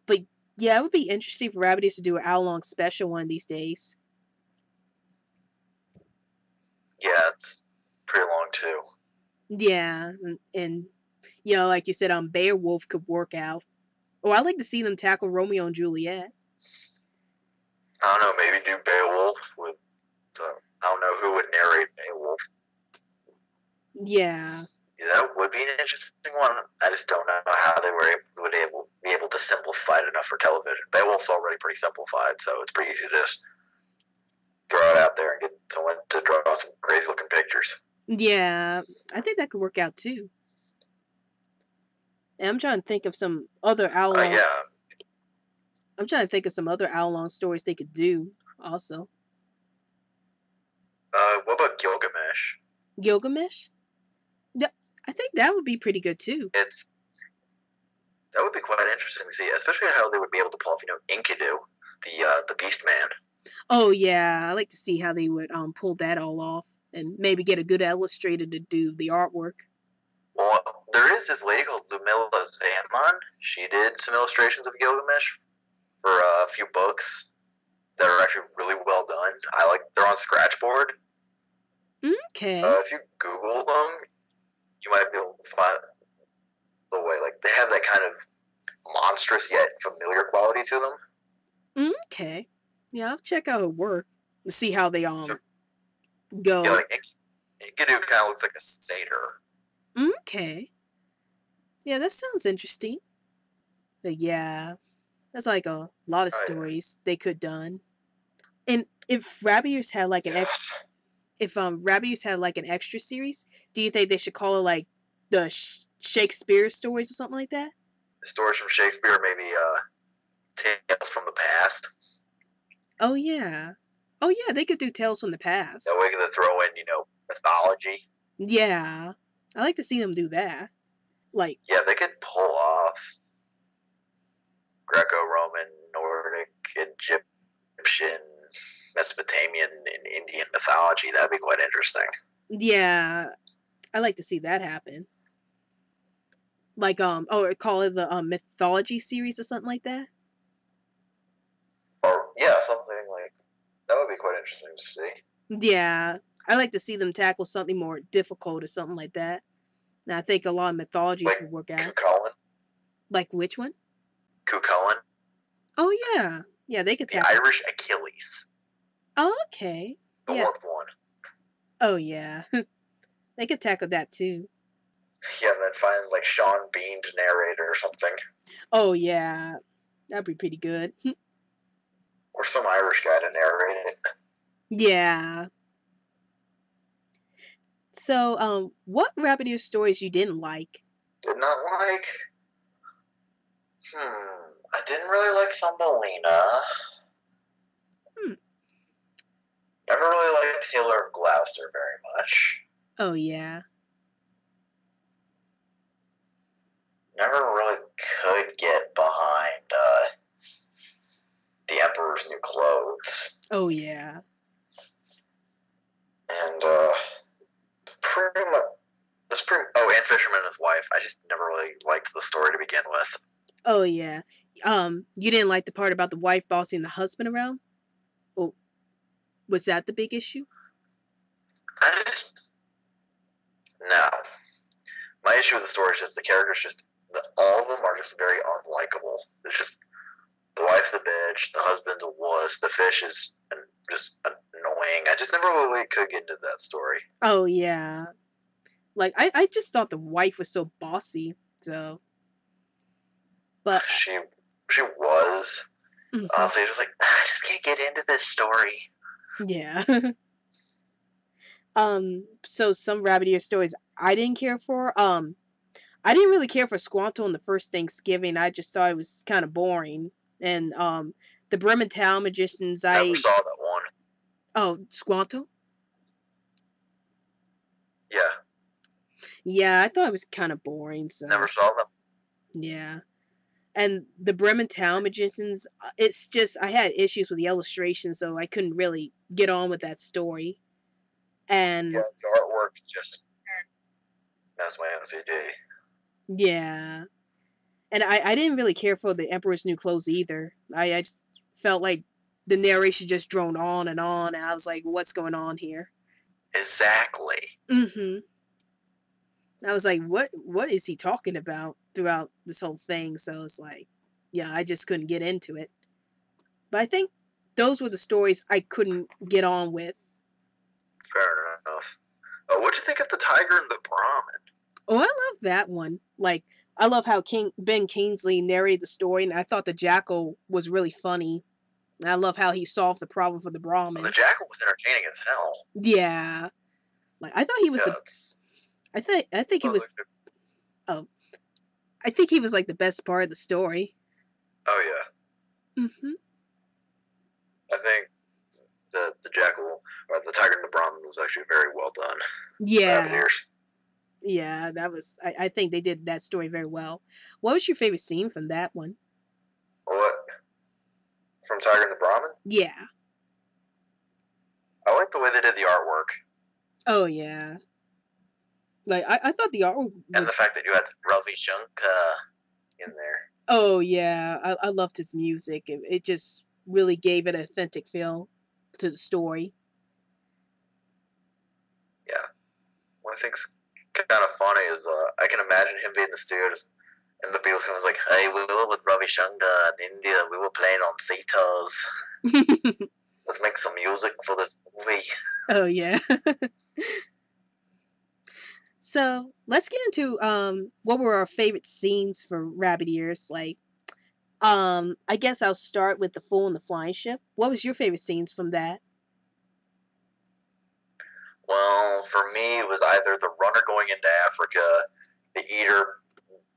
But yeah, it would be interesting for Rabbit Ears to do an hour-long special one of these days. Yeah, it's pretty long too. Yeah, and like you said, Beowulf could work out. Or I'd like to see them tackle Romeo and Juliet. I don't know, maybe do Beowulf with, I don't know who would narrate Beowulf. Yeah. That would be an interesting one. I just don't know how they would be able to simplify it enough for television. Beowulf's already pretty simplified, so it's pretty easy to just throw it out there and get someone to draw some crazy looking pictures. Yeah, I think that could work out too. And I'm trying to think of some other hour-long. I'm trying to think of some other hour-long stories they could do also. What about Gilgamesh? Gilgamesh? I think that would be pretty good too. That would be quite interesting to see, especially how they would be able to pull off, Enkidu, the Beast Man. Oh yeah, I like to see how they would pull that all off, and maybe get a good illustrator to do the artwork. Well, there is this lady called Lumila Zaman. She did some illustrations of Gilgamesh for a few books that are actually really well done. They're on Scratchboard. Okay. If you Google them, you might be able to find the way. They have that kind of monstrous yet familiar quality to them. Okay. Yeah, I'll check out her work to see how they go. Yeah, Enkidu kind of looks like a satyr. Okay. Yeah, that sounds interesting. But yeah, that's like a lot of stories they could done. And if Rabbit Ears had like an Rabbit Ears had like an extra series, do you think they should call it like the Shakespeare stories or something like that? Stories from Shakespeare, maybe Tales from the Past. Oh yeah. Oh yeah, they could do Tales from the Past. That way they could throw in, mythology. Yeah. I like to see them do that. Yeah, they could pull off Greco-Roman, Nordic, Egyptian, Mesopotamian, and Indian mythology. That'd be quite interesting. Yeah, I like to see that happen. Or call it the mythology series or something like that. Or something like that would be quite interesting to see. Yeah, I like to see them tackle something more difficult or something like that. And I think a lot of mythologies would work out. Cuchulainn. Like which one? Cuchulainn. Oh yeah, they could tackle the Irish Achilles. Oh, okay. The yeah. warped one. Oh yeah, they could tackle that too. Yeah, and then find Sean Bean to narrate it or something. Oh yeah, that'd be pretty good. Or some Irish guy to narrate it. Yeah. So, what Rabbit Ears stories you didn't like? Did not like? I didn't really like Thumbelina. Never really liked Taylor of Gloucester very much. Oh, yeah. never really could get behind the Emperor's New Clothes. Oh yeah. And pretty much. And Fisherman and his wife. I just never really liked the story to begin with. Oh yeah. You didn't like the part about the wife bossing the husband around? Oh, was that the big issue? No. My issue with the story is just the characters all of them are just very unlikable. It's just, the wife's a bitch, the husband's a wuss, the fish is just annoying. I just never really could get into that story. Oh yeah. Like, I just thought the wife was so bossy, so. But she was. Mm-hmm. So you're just like, I just can't get into this story. Yeah. So some rabbit ear stories I didn't care for. I didn't really care for Squanto on the first Thanksgiving. I just thought it was kind of boring. And the Bremen Town Magicians, I never saw that one. Oh, Squanto? Yeah. Yeah, I thought it was kind of boring. So never saw them. Yeah. And the Bremen Town Magicians, it's just, I had issues with the illustration, so I couldn't really get on with that story. And yeah, the artwork just, that's my OCD. Yeah. And I didn't really care for the Emperor's New Clothes either. I just felt like the narration just droned on, and I was like, what's going on here? Exactly. Mm-hmm. I was like, what is he talking about throughout this whole thing? So it's like, yeah, I just couldn't get into it. But I think those were the stories I couldn't get on with. Fair enough. What'd you think of The Tiger and the Brahmin? Oh, I love that one. Like, I love how Ben Kingsley narrated the story, and I thought the Jackal was really funny. And I love how he solved the problem for the Brahmin. The Jackal was entertaining as hell. Yeah. Like, I thought he was I think he was... Oh. I think he was, like, the best part of the story. Oh, yeah. Mm-hmm. I think the Jackal, or the Tiger and the Brahmin was actually very well done. Yeah. Yeah, that was... I think they did that story very well. What was your favorite scene from that one? What? From Tiger and the Brahmin? Yeah. I like the way they did the artwork. Oh, yeah. Like, I thought the artwork was... And the fact that you had Ravi Shankar in there. Oh, yeah. I loved his music. It just really gave it an authentic feel to the story. Yeah. One thing's kind of funny is I can imagine him being in the studio and the Beatles was like, hey, we were with Ravi Shankar in India. We were playing on sitars. Let's make some music for this movie. Oh, yeah. So, let's get into what were our favorite scenes for Rabbit Ears. Like, I guess I'll start with The Fool and the Flying Ship. What was your favorite scenes from that? Well, for me, it was either the runner going into Africa, the eater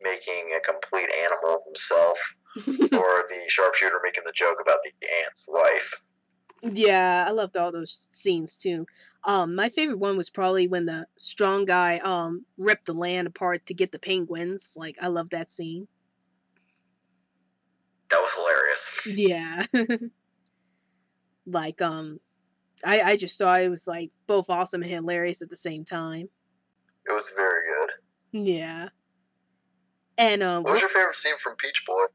making a complete animal of himself, or the sharpshooter making the joke about the ant's wife. Yeah, I loved all those scenes too. My favorite one was probably when the strong guy ripped the land apart to get the penguins. Like, I love that scene. That was hilarious. Yeah. Like, I just thought it was like both awesome and hilarious at the same time. It was very good. Yeah. And what was your favorite scene from Peach Boy?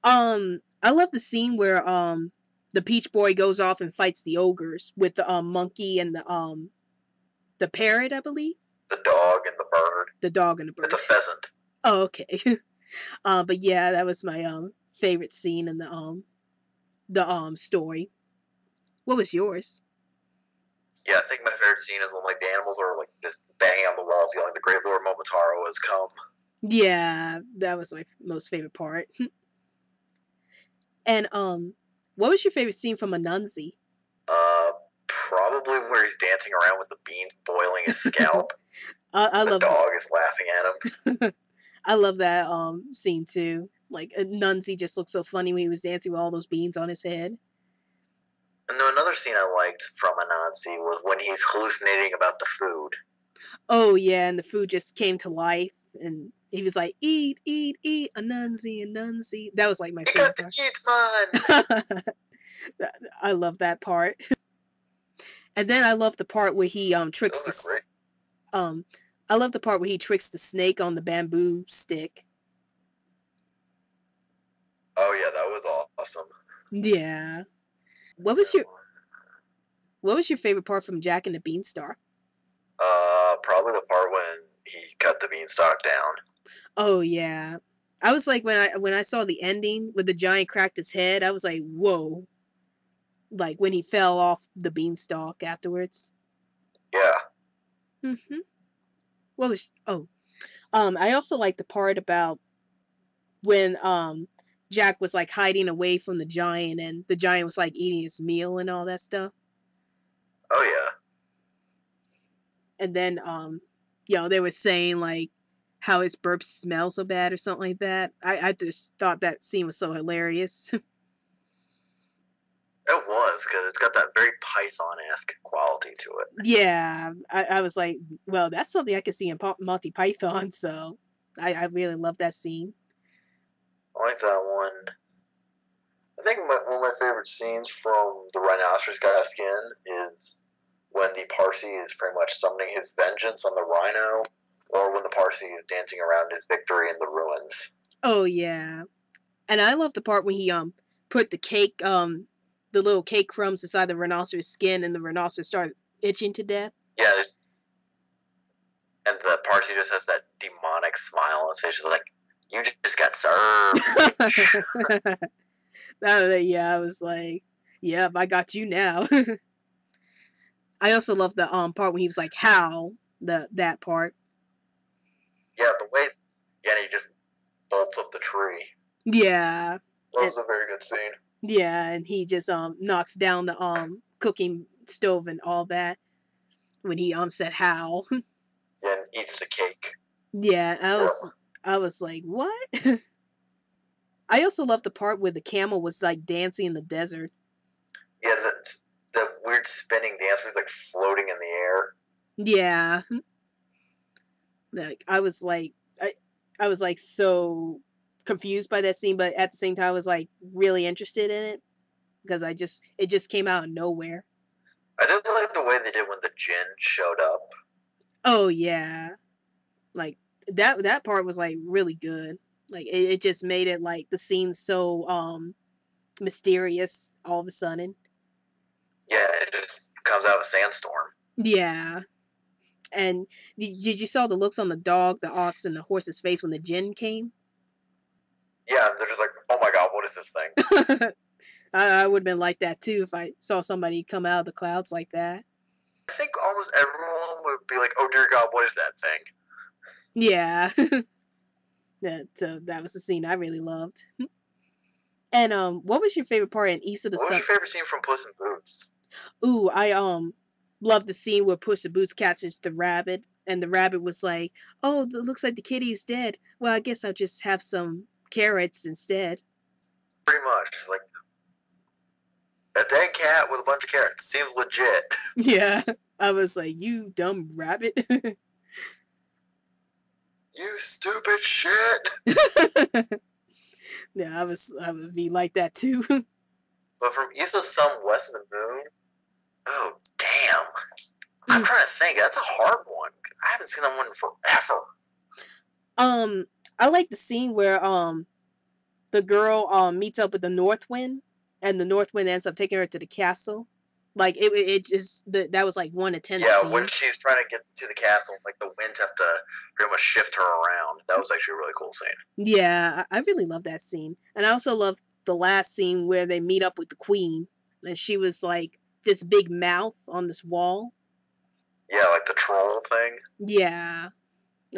I love the scene where the Peach Boy goes off and fights the ogres with the monkey and the parrot, I believe. The dog and the bird. The dog and the bird. It's a pheasant. Oh, okay. But yeah, that was my favorite scene in the story. What was yours? Yeah, I think my favorite scene is when like the animals are like just banging on the walls, yelling, "The great Lord Momotaro has come." Yeah, that was my most favorite part. And what was your favorite scene from Anansi? Probably where he's dancing around with the beans boiling his scalp. I love the dog is laughing at him. I love that scene too. Like, Anansi just looked so funny when he was dancing with all those beans on his head. And then another scene I liked from Anansi was when he's hallucinating about the food. Oh yeah, and the food just came to life, and He was like, eat, eat, eat, Anansi, Anansi. That was like my You favorite got part. to eat, man! I love that part. And then I love the part where he tricks Those are the great. I love the part where he tricks the snake on the bamboo stick. Oh yeah, that was awesome. Yeah. What was your favorite part from Jack and the Beanstalk? Probably the part when he cut the beanstalk down. Oh yeah. I was like when I saw the ending with the giant cracked his head, I was like, whoa. Like when he fell off the beanstalk afterwards. Yeah. Mm-hmm. What was I also like the part about when Jack was like hiding away from the giant and the giant was like eating his meal and all that stuff. Oh yeah. And then they were saying like how his burps smell so bad or something like that. I just thought that scene was so hilarious. It was, because it's got that very Python-esque quality to it. Yeah, I was like, well, that's something I could see in Monty Python, so I really love that scene. I like that one. I think one of my favorite scenes from The Rhinoceros Got Skin is when the Parsi is pretty much summoning his vengeance on the rhino, or when the Parsi is dancing around his victory in the ruins. Oh yeah, and I love the part when he put the cake the little cake crumbs inside the rhinoceros skin, and the rhinoceros starts itching to death. Yeah, and the Parsi just has that demonic smile on his face. He's like, "You just got served." Yeah, I was like, "Yep, I got you now." I also love the part when he was like, "How?" That part. Yeah, the way, yeah, and he just bolts up the tree. Yeah, that was a very good scene. Yeah, and he just knocks down the cooking stove and all that when he said how. Yeah, and eats the cake. Yeah, I was like, what? I also love the part where the camel was like dancing in the desert. Yeah, the weird spinning dance was like floating in the air. Yeah. Like I was like so confused by that scene, but at the same time I was like really interested in it because it just came out of nowhere. I did like the way they did when the djinn showed up. Oh yeah. Like that part was like really good. Like it just made it like the scene so mysterious all of a sudden. Yeah, it just comes out of a sandstorm. Yeah. And did you saw the looks on the dog, the ox, and the horse's face when the djinn came? Yeah, they're just like, oh my god, what is this thing? I would have been like that too if I saw somebody come out of the clouds like that. I think almost everyone would be like, oh dear god, what is that thing? Yeah. So that was the scene I really loved. And what was your favorite part in East of the Sun? What was your favorite scene from Puss in Boots? Ooh, I loved the scene where Puss in Boots catches the rabbit, and the rabbit was like, "Oh, it looks like the kitty's dead. Well, I guess I'll just have some carrots instead." Pretty much, it's like a dead cat with a bunch of carrots. Seems legit. Yeah, I was like, "You dumb rabbit." You stupid shit. Yeah, I would be like that too. But from East of the Sun, West of the Moon. Oh damn! I'm trying to think. That's a hard one. I haven't seen that one in forever. I like the scene where the girl meets up with the North Wind, and the North Wind ends up taking her to the castle. Like it just that was like 1 to 10. Yeah, scene. when she's trying to get to the castle, like the winds have to pretty much shift her around. That was actually a really cool scene. Yeah, I really love that scene, and I also love the last scene where they meet up with the Queen, and she was like this big mouth on this wall. Yeah, like the troll thing. Yeah,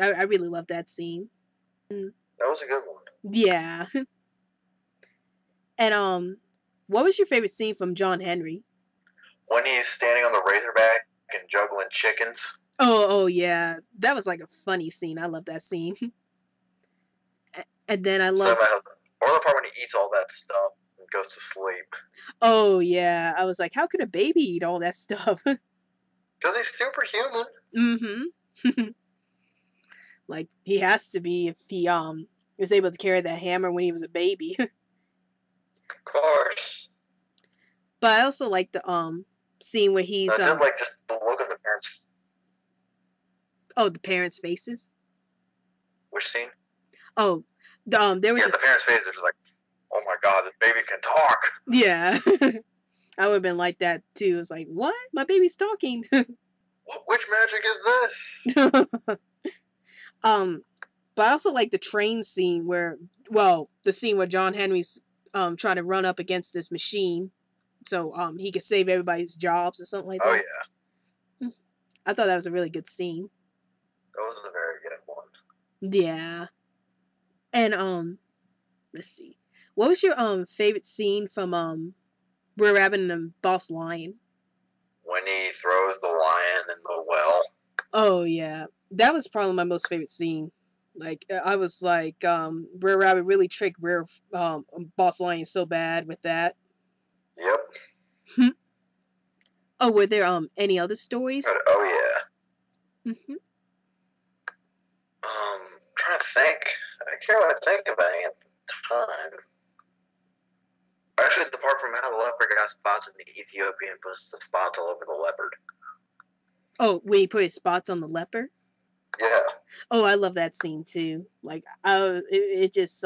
I really love that scene. That was a good one. Yeah. And what was your favorite scene from John Henry? When he's standing on the razorback and juggling chickens. Oh yeah, that was like a funny scene. I love that scene. And then I love, or the part when he eats all that stuff and goes to sleep. Oh yeah, I was like, how could a baby eat all that stuff? Because he's superhuman. Mm-hmm. Like, he has to be if he was able to carry that hammer when he was a baby. Of course. But I also like the scene where he's I did like just the look on the parents. Oh, the parents' faces. Which scene? Oh, there was the parents' faces are just like, oh my god, this baby can talk. Yeah. I would have been like that too. It was like, what? My baby's talking. Which magic is this? But I also like the train scene the scene where John Henry's trying to run up against this machine so he could save everybody's jobs or something like that. Oh yeah. I thought that was a really good scene. That was a very good one. Yeah. And let's see. What was your favorite scene from Brer Rabbit and the Boss Lion? When he throws the lion in the well. Oh yeah. That was probably my most favorite scene. Like, I was like, Brer Rabbit really tricked Boss Lion so bad with that. Yep. Oh, were there any other stories? Oh yeah. Mm-hmm. Trying to think. I can't really think of any at the time. Actually, the part from how the leopard got spots in the Ethiopian puts the spots all over the leopard. Oh, when he put his spots on the leopard? Yeah. Oh, I love that scene too. Like, it just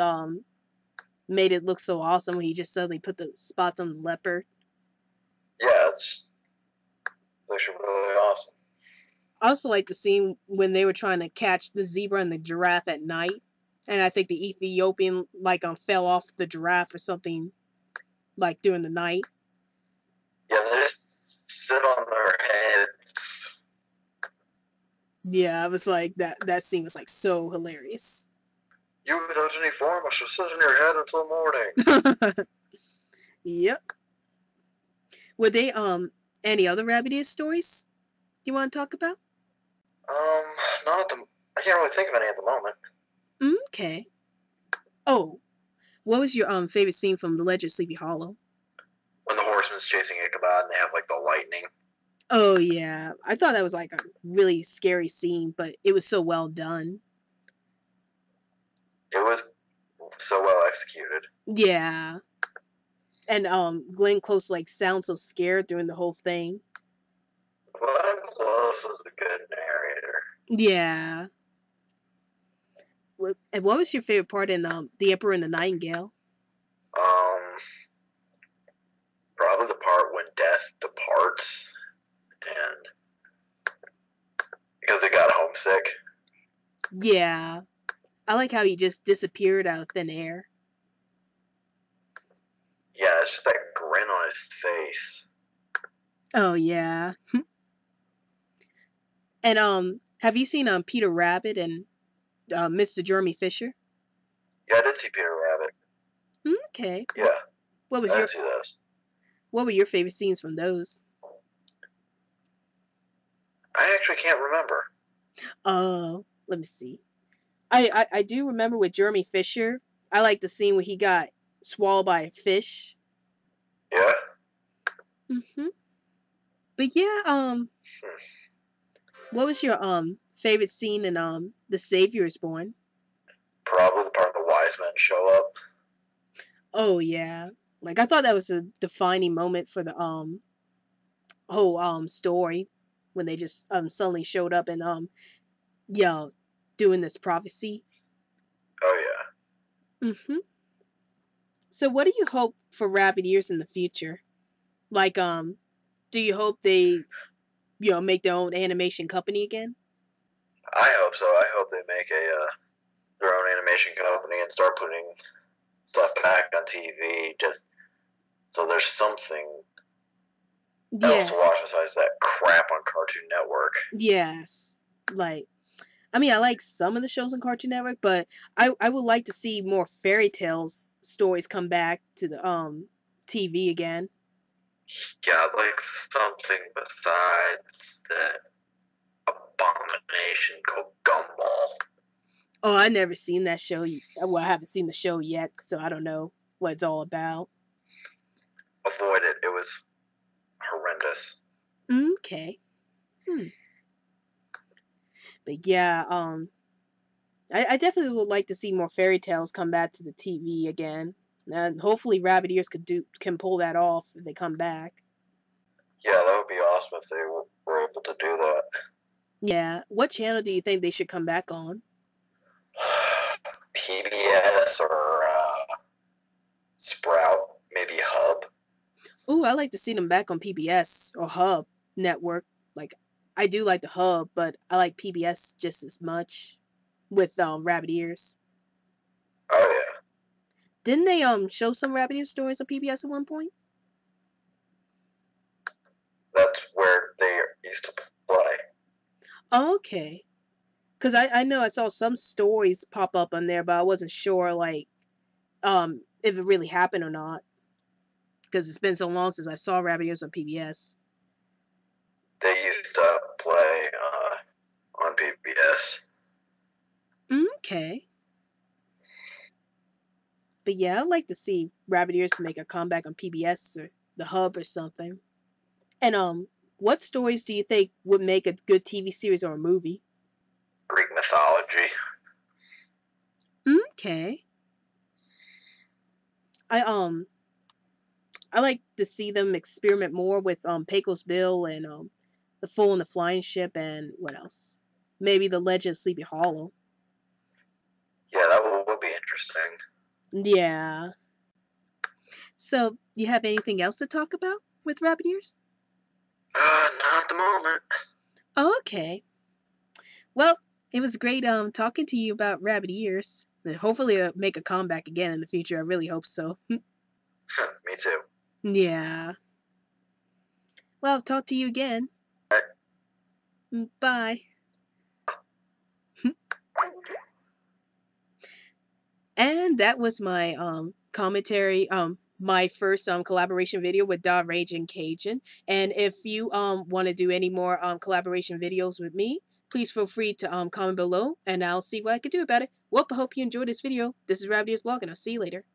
made it look so awesome when he just suddenly put the spots on the leopard. Yeah, it's actually really awesome. I also like the scene when they were trying to catch the zebra and the giraffe at night, and I think the Ethiopian fell off the giraffe or something, like during the night. Yeah, they just sit on their heads. Yeah, I was like that scene was like so hilarious. You without any form, I should sit on your head until morning. Yep. Were they any other Rabbit Ears stories you want to talk about? Not at the. I can't really think of any at the moment. Okay. Oh, what was your favorite scene from The Legend of Sleepy Hollow? When the horseman's chasing Ichabod and they have like the lightning. Oh yeah, I thought that was like a really scary scene, but it was so well done. It was so well executed. Yeah. And Glenn Close sounds so scared during the whole thing. Glenn Close was a good narrator. Yeah. And what was your favorite part in The Emperor and the Nightingale? Probably the part when death departs, and because they got homesick. Yeah. I like how he just disappeared out of thin air. Yeah, it's just that grin on his face. Oh yeah. And have you seen Peter Rabbit and Mr. Jeremy Fisher? Yeah, I did see Peter Rabbit. Okay. Yeah. I did see those. What were your favorite scenes from those? I actually can't remember. Oh, let me see. I do remember with Jeremy Fisher. I like the scene where he got swallowed by a fish. Yeah. Mm-hmm. But yeah, what was your favorite scene in The Savior is Born? Probably the part the wise men show up. Oh yeah. Like, I thought that was a defining moment for the whole story when they just suddenly showed up and doing this prophecy. Oh yeah. Mm-hmm. So what do you hope for Rabbit Ears in the future? Like, do you hope they make their own animation company again? I hope so. I hope they make their own animation company and start putting stuff back on TV, just so there's something else to watch besides that crap on Cartoon Network. Yes. Like, I mean, I like some of the shows on Cartoon Network, but I would like to see more fairy tales stories come back to the TV again. Yeah, like something besides that abomination called Gumball. Oh, I never seen that show. Well, I haven't seen the show yet, so I don't know what it's all about. Avoid it. It was horrendous. Okay. But yeah, I definitely would like to see more fairy tales come back to the TV again. And hopefully Rabbit Ears can pull that off if they come back. Yeah, that would be awesome if they were able to do that. Yeah. What channel do you think they should come back on? PBS or Sprout, maybe Hub. Ooh, I like to see them back on PBS or Hub network. Like, I do like the Hub, but I like PBS just as much with Rabbit Ears. Oh yeah. Didn't they show some Rabbit Ears stories on PBS at one point? That's where they used to play. Okay. Because I know I saw some stories pop up on there, but I wasn't sure, like, if it really happened or not. Because it's been so long since I saw Rabbit Ears on PBS. They used to play on PBS. Okay. But yeah, I'd like to see Rabbit Ears make a comeback on PBS or the Hub or something. And what stories do you think would make a good TV series or a movie? Greek mythology. Okay. I like to see them experiment more with Pecos Bill and the Fool and the Flying Ship and what else? Maybe the Legend of Sleepy Hollow. Yeah, that will be interesting. Yeah. So, you have anything else to talk about with Rabbit Ears? Not at the moment. Okay. Well, it was great talking to you about Rabbit Ears. And hopefully it'll make a comeback again in the future. I really hope so. Me too. Yeah. Well, talk to you again. Right. Bye. And that was my commentary, my first collaboration video with daRaginCajun. And if you want to do any more collaboration videos with me, please feel free to comment below and I'll see what I can do about it. Well, I hope you enjoyed this video. This is Rabbit Ears Blog and I'll see you later.